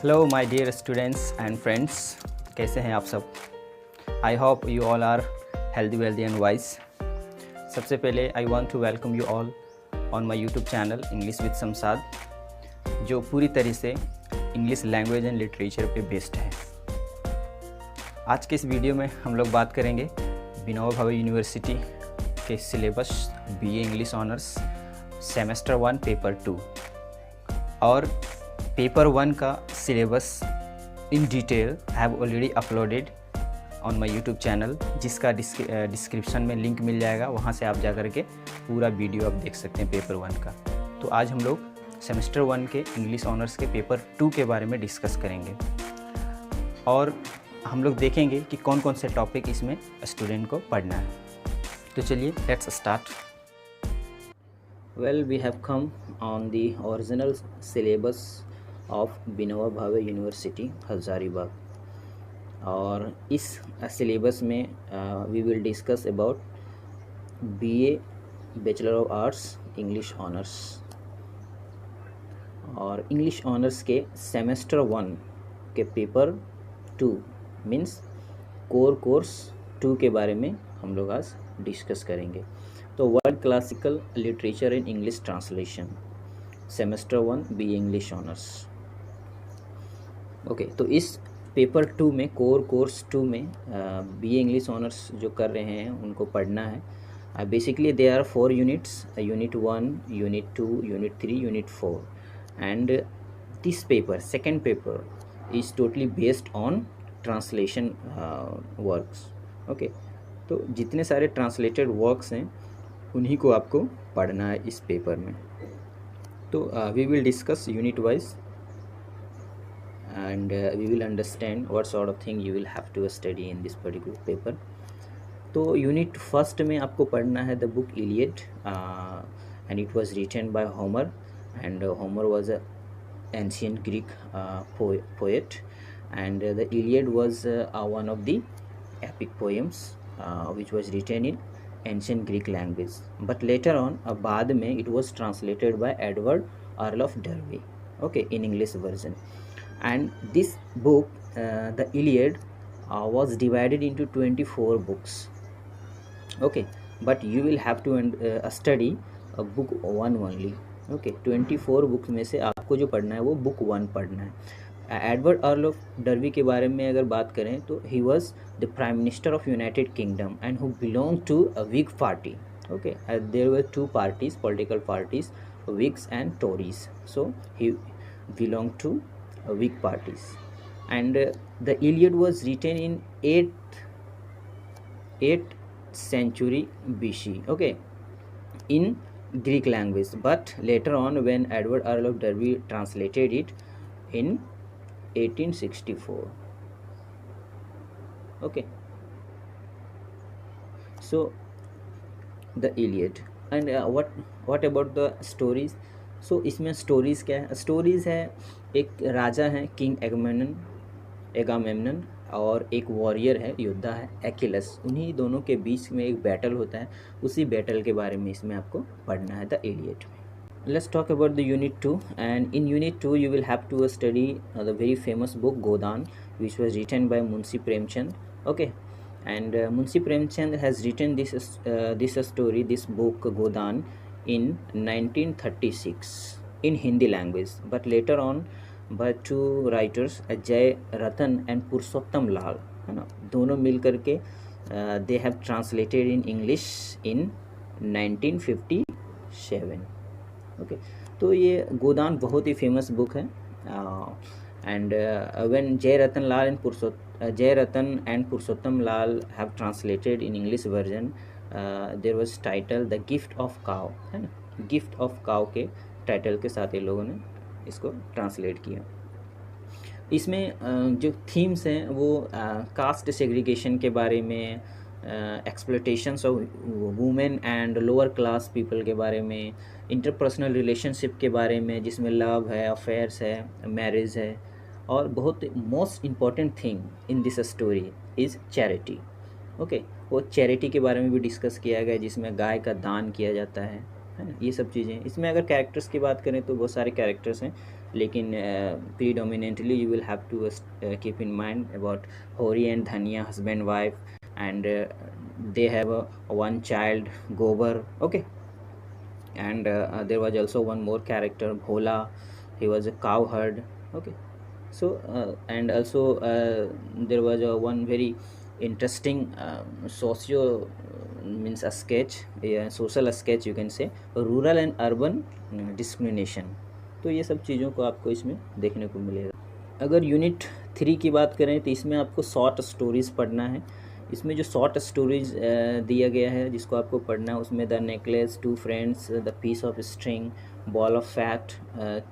Hello my dear students and friends, कैसे हैं आप सब। I hope you all are healthy wealthy and wise. सबसे पहले I want to welcome you all on my YouTube channel English with Shamshad, जो पूरी तरह से इंग्लिश लैंग्वेज एंड लिटरेचर पे बेस्ड है। आज के इस वीडियो में हम लोग बात करेंगे विनोबा भावे यूनिवर्सिटी के syllabus BA English honours semester 1 paper 2 और पेपर 1 का syllabus in detail have already uploaded on my YouTube channel, जिसका डिस्क्रिप्शन में लिंक मिल जाएगा। वहाँ से आप जा कर के पूरा वीडियो आप देख सकते हैं पेपर 1 का। तो आज हम लोग सेमेस्टर 1 के इंग्लिश ऑनर्स के पेपर 2 के बारे में डिस्कस करेंगे और हम लोग देखेंगे कि कौन कौन से टॉपिक इसमें स्टूडेंट को पढ़ना है। तो चलिए let's start. Well, we have come on the original syllabus of Vinoba Bhave university Hazaribagh, और इस सिलेबस में we will discuss about BA bachelor of arts English honours, और इंग्लिश ऑनर्स के सेमेस्टर 1 के पेपर 2 मीन्स कोर कोर्स 2 के बारे में हम लोग आज डिस्कस करेंगे। तो world classical literature in English translation semester 1 BA English honours. Okay, तो इस पेपर 2 में कोर कोर्स 2 में बीए इंग्लिश ऑनर्स जो कर रहे हैं उनको पढ़ना है। Basically they are 4 units, unit 1, unit 2, unit 3, unit 4, and this paper second paper is totally based on translation works. Okay, तो जितने सारे ट्रांसलेटेड वर्क्स हैं उन्हीं को आपको पढ़ना है इस पेपर में। तो we will discuss unit wise and we will understand what sort of thing you will have to study in this particular paper. तो यूनिट फर्स्ट में आपको पढ़ना है the book Iliad, and it was written by Homer, and Homer was a ancient Greek poet, and the Iliad was one of the epic poems which was written in ancient Greek language, but later on बाद में it was translated by Edward Earl of Derby, okay, in English version. And this book, the Iliad, was divided into 24 books. Okay, but you will have to study book 1 only. Okay, 24 books में से आपको जो पढ़ना है वो book 1 पढ़ना है। Edward earl of derby के बारे में अगर बात करें तो he was the prime minister of United Kingdom and who belong to a Whig party. Okay, there were 2 parties, political parties, Whigs and Tories. So he belonged to Whig parties, and the Iliad was written in 8th century BC, okay, in Greek language, but later on when Edward Earl of Derby translated it in 1864. Okay, so the Iliad, and what about the stories? सो इसमें stories क्या है? Stories है, एक राजा है king एगामेमनन, और एक warrior है, योद्धा है एकिलस। उन्हीं दोनों के बीच में एक बैटल होता है, उसी बैटल के बारे में इसमें आपको पढ़ना है द इलियड में। Let's talk about the unit 2, and in unit 2 you will have to study the very famous book Godan which was written by Munshi Premchand. Okay, and Munshi Premchand has written this story, this book Godan, in 1936 in Hindi language, but later on by 2 writers Jay Ratan and Purushottam Lal, है ना, दोनों मिल करके they have translated in English in 1957. okay, तो ये गोदान बहुत ही famous book है, and when Jay Ratan and Purushottam Lal have translated in English version, there was title The Gift of Cow, है ना, गिफ्ट ऑफ काउ के title के साथ ये लोगों ने इसको ट्रांसलेट किया। इसमें जो थीम्स हैं वो कास्ट सेग्रीगेशन के बारे में, exploitations of women and lower class people के बारे में, इंटरपर्सनल रिलेशनशिप के बारे में जिसमें लव है, अफेयर्स है, मैरिज है, और बहुत most important thing in this story is charity. Okay, वो चैरिटी के बारे में भी डिस्कस किया गया, जिसमें गाय का दान किया जाता है, है ना, ये सब चीज़ें। इसमें अगर कैरेक्टर्स की बात करें तो बहुत सारे कैरेक्टर्स हैं, लेकिन predominantly you will have to keep in mind about Hori and Dhaniya, husband wife, and they have one child, Gobar. Okay, and there was also one more character, Bhola. He was a cowherd. Okay, so and also there was one very interesting socio means a sketch, a social sketch you can say, rural and urban discrimination. तो ये सब चीज़ों को आपको इसमें देखने को मिलेगा। अगर यूनिट 3 की बात करें तो इसमें आपको शॉर्ट स्टोरीज़ पढ़ना है। इसमें जो शॉर्ट स्टोरीज दिया गया है जिसको आपको पढ़ना है, उसमें the necklace, two friends, the piece of string, ball of fat,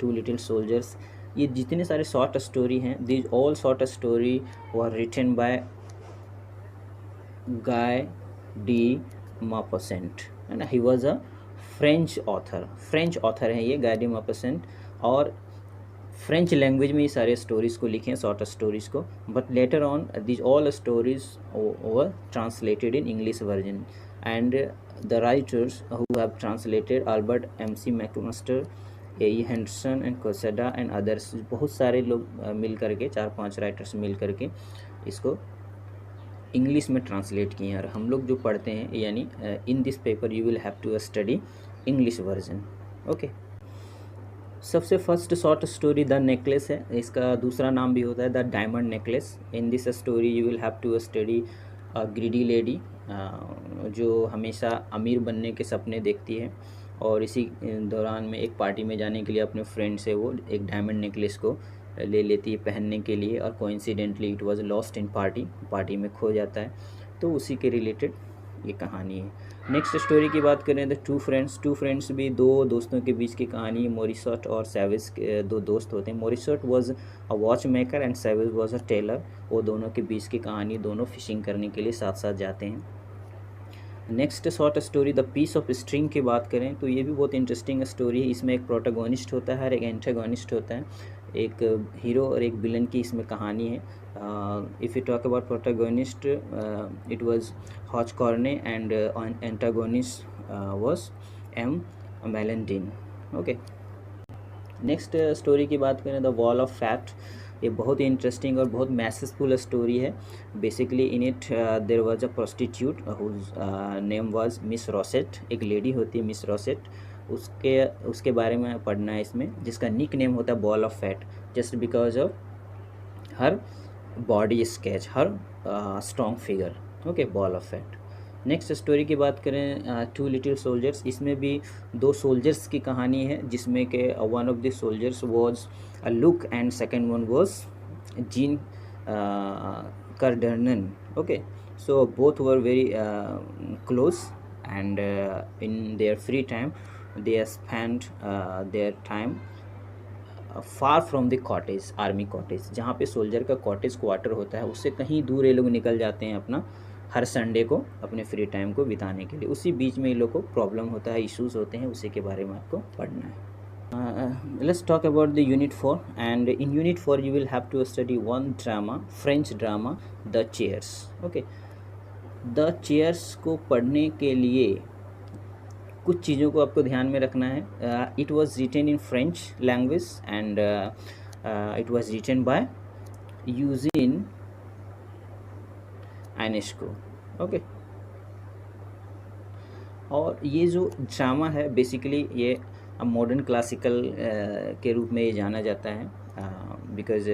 two little soldiers, ये जितने सारे शॉर्ट स्टोरी हैं, these all short story were written by Guy de Maupassant, है ना। He was a French author हैं ये गाय de मॉपसेंट, और French language में ये सारे स्टोरीज़ को लिखे हैं, शॉर्ट स्टोरीज़ को, but later on this all stories were translated in English version, and the writers who have translated Albert M C. McMaster, A E. Henderson and Quesada and others, बहुत सारे लोग मिल करके, 4-5 राइटर्स मिल करके इसको इंग्लिश में ट्रांसलेट किए हैं। और हम लोग जो पढ़ते हैं, यानी in this paper you will have to study English version. Okay, सबसे first short story the necklace है, इसका दूसरा नाम भी होता है the diamond necklace. In this story you will have to study a greedy lady जो हमेशा अमीर बनने के सपने देखती है, और इसी दौरान में एक पार्टी में जाने के लिए अपने फ्रेंड से वो एक डायमंड नेकलेस को ले लेती है पहनने के लिए, और coincidentally it was lost in party में खो जाता है। तो उसी के रिलेटेड ये कहानी है। नेक्स्ट स्टोरी की बात करें तो टू फ्रेंड्स भी दो दोस्तों के बीच की कहानी है। मोरिसट और सैविज के दो दोस्त होते हैं। Morissot was a watch maker and Sauvage was a tailor. वो दोनों के बीच की कहानी, दोनों फिशिंग करने के लिए साथ साथ जाते हैं। Next short story the piece of string की बात करें तो ये भी बहुत इंटरेस्टिंग स्टोरी है। इसमें एक प्रोटोगोनिस्ट होता है और एक एंटागोनिस्ट होता है, एक हीरो और एक विलन की इसमें कहानी है। If you talk about protagonist, it was Hauchecorne and antagonist was M Malandain. Okay, next story की बात करें द वॉल ऑफ फैट। ये बहुत ही इंटरेस्टिंग और बहुत मैसेजफुल स्टोरी है। Basically in it there was a prostitute whose name was Miss Rousset. एक lady होती है मिस रॉसेट, उसके बारे में पढ़ना है इसमें, जिसका निक नेम होता है ball of fat, just because of her body sketch, her strong figure. Okay, ball of fat. Next story की बात करें टू लिटिल सोल्जर्स। इसमें भी दो सोल्जर्स की कहानी है, जिसमें के one of the soldiers was Luc and second one was Jean Kerderen. Okay, so both were very close and in their free time they spent their time far from the cottage, army cottage, जहाँ पे soldier का cottage quarter होता है, उससे कहीं दूर ये लोग निकल जाते हैं अपना हर संडे को अपने फ्री टाइम को बिताने के लिए। उसी बीच में ये लोग को प्रॉब्लम होता है, इश्यूज होते हैं, उसी के बारे में आपको पढ़ना है। Let's talk about the unit 4, and in unit 4 you will have to study one drama, French drama the chairs. Okay, the chairs को पढ़ने के लिए कुछ चीज़ों को आपको ध्यान में रखना है। It was written in French language and it was written by Eugene Ionesco. Okay, और ये जो ड्रामा है बेसिकली ये मॉडर्न क्लासिकल के रूप में ये जाना जाता है, because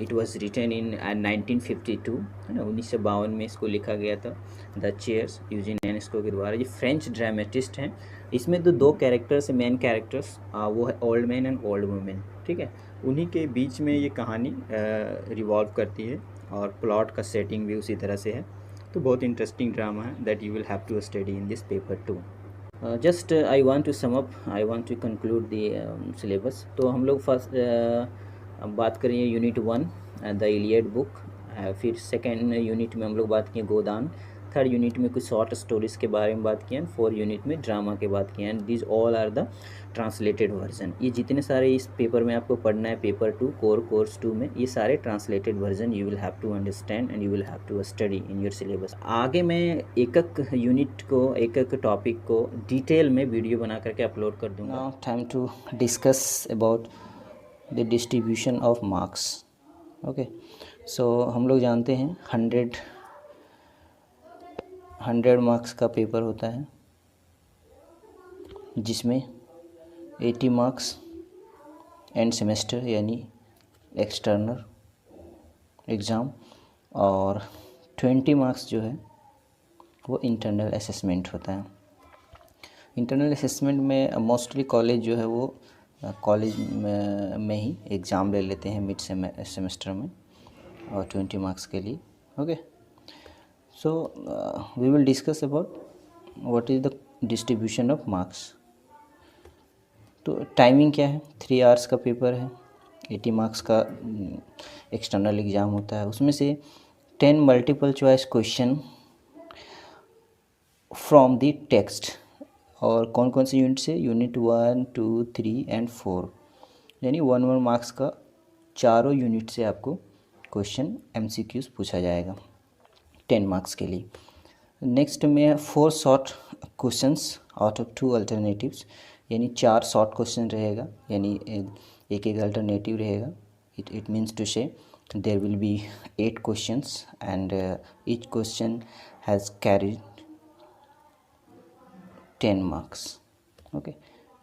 it was written in 1952, है ना, 1952 में इसको लिखा गया था। द चेयर्स यूजीन आइनेस्को के द्वारा। ये फ्रेंच ड्रामेटिस्ट हैं। इसमें तो दो कैरेक्टर्स, मेन कैरेक्टर्स, वो है old man and old women. ठीक है, उन्हीं के बीच में ये कहानी रिवॉल्व करती है, और प्लॉट का सेटिंग भी उसी तरह से है। तो बहुत इंटरेस्टिंग ड्रामा है that you will have to study in this paper too. Just I want to sum up, I want to conclude the syllabus. तो हम लोग फर्स्ट बात करेंगे यूनिट 1 द इलियड बुक, फिर सेकेंड यूनिट में हम लोग बात किए गोदान, थर्ड यूनिट में कुछ शॉर्ट स्टोरीज़ के बारे में बात किया एंड 4 यूनिट में ड्रामा के बात किया and this all are the translated version. ये जितने सारे इस पेपर में आपको पढ़ना है, पेपर 2 कोर्स 2 में, ये सारे translated version you will have to understand and you will have to study in your syllabus. आगे मैं एक एक यूनिट को, एक एक टॉपिक को डिटेल में वीडियो बना करके अपलोड कर दूँगा। Now time to discuss about the distribution of marks. Okay, so हम लोग जानते हैं 100 मार्क्स का पेपर होता है, जिसमें 80 मार्क्स एंड सेमेस्टर यानी एक्सटर्नल एग्ज़ाम और 20 मार्क्स जो है वो इंटरनल असेसमेंट होता है। इंटरनल असेसमेंट में मोस्टली कॉलेज जो है वो कॉलेज में ही एग्ज़ाम ले लेते हैं मिड सेमेस्टर में और 20 मार्क्स के लिए। Okay, so we will discuss about what is the distribution of marks. तो टाइमिंग क्या है, 3 आवर्स का पेपर है, 80 मार्क्स का एक्सटर्नल एग्ज़ाम होता है। उसमें से 10 multiple choice question from the text. और कौन कौन से यूनिट से, यूनिट 1, 2, 3 एंड 4, यानी 1 मार्क्स का चारों यूनिट से आपको क्वेश्चन MCQs पूछा जाएगा 10 मार्क्स के लिए। नेक्स्ट में 4 short questions out of 2 alternatives, यानी 4 शॉर्ट क्वेश्चन रहेगा, यानी एक अल्टरनेटिव रहेगा। It means to say there will be 8 questions and each question has carried 10 marks. Okay,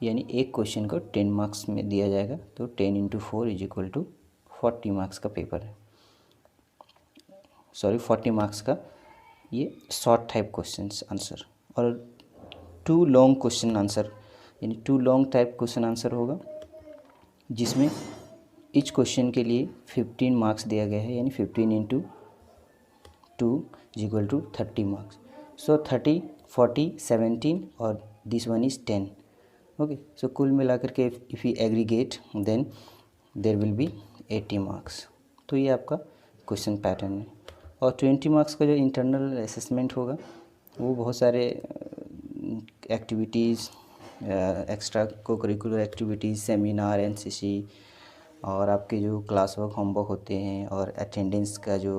यानी एक क्वेश्चन को 10 मार्क्स में दिया जाएगा, तो 10 × 4 = 40 मार्क्स का पेपर है। 40 मार्क्स का ये शॉर्ट टाइप क्वेश्चंस आंसर, और 2 लॉन्ग क्वेश्चन आंसर, यानी 2 लॉन्ग टाइप क्वेश्चन आंसर होगा, जिसमें ईच क्वेश्चन के लिए 15 मार्क्स दिया गया है, यानी 15 × 2 = 30 मार्क्स। सो 30, 40, 17 और this one is 10। Okay, so कुल मिलाकर के if you aggregate then there will be 80 marks. तो ये आपका क्वेश्चन पैटर्न है। और 20 मार्क्स का जो इंटरनल असेसमेंट होगा वो बहुत सारे एक्टिविटीज़, एक्स्ट्रा को करिकुलर एक्टिविटीज़, सेमिनार, NCC और आपके जो क्लास वर्क, होमवर्क होते हैं और अटेंडेंस का जो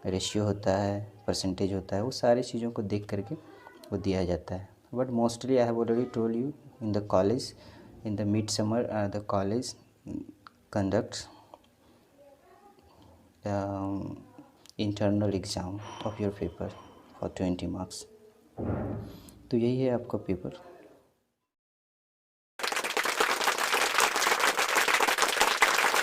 रेशियो होता है, परसेंटेज होता है, वो सारी चीज़ों को देख करके वो दिया जाता है। But mostly I have already told you in the college, in the mid summer the college conducts internal exam of your paper for 20 marks. तो यही है आपका पेपर।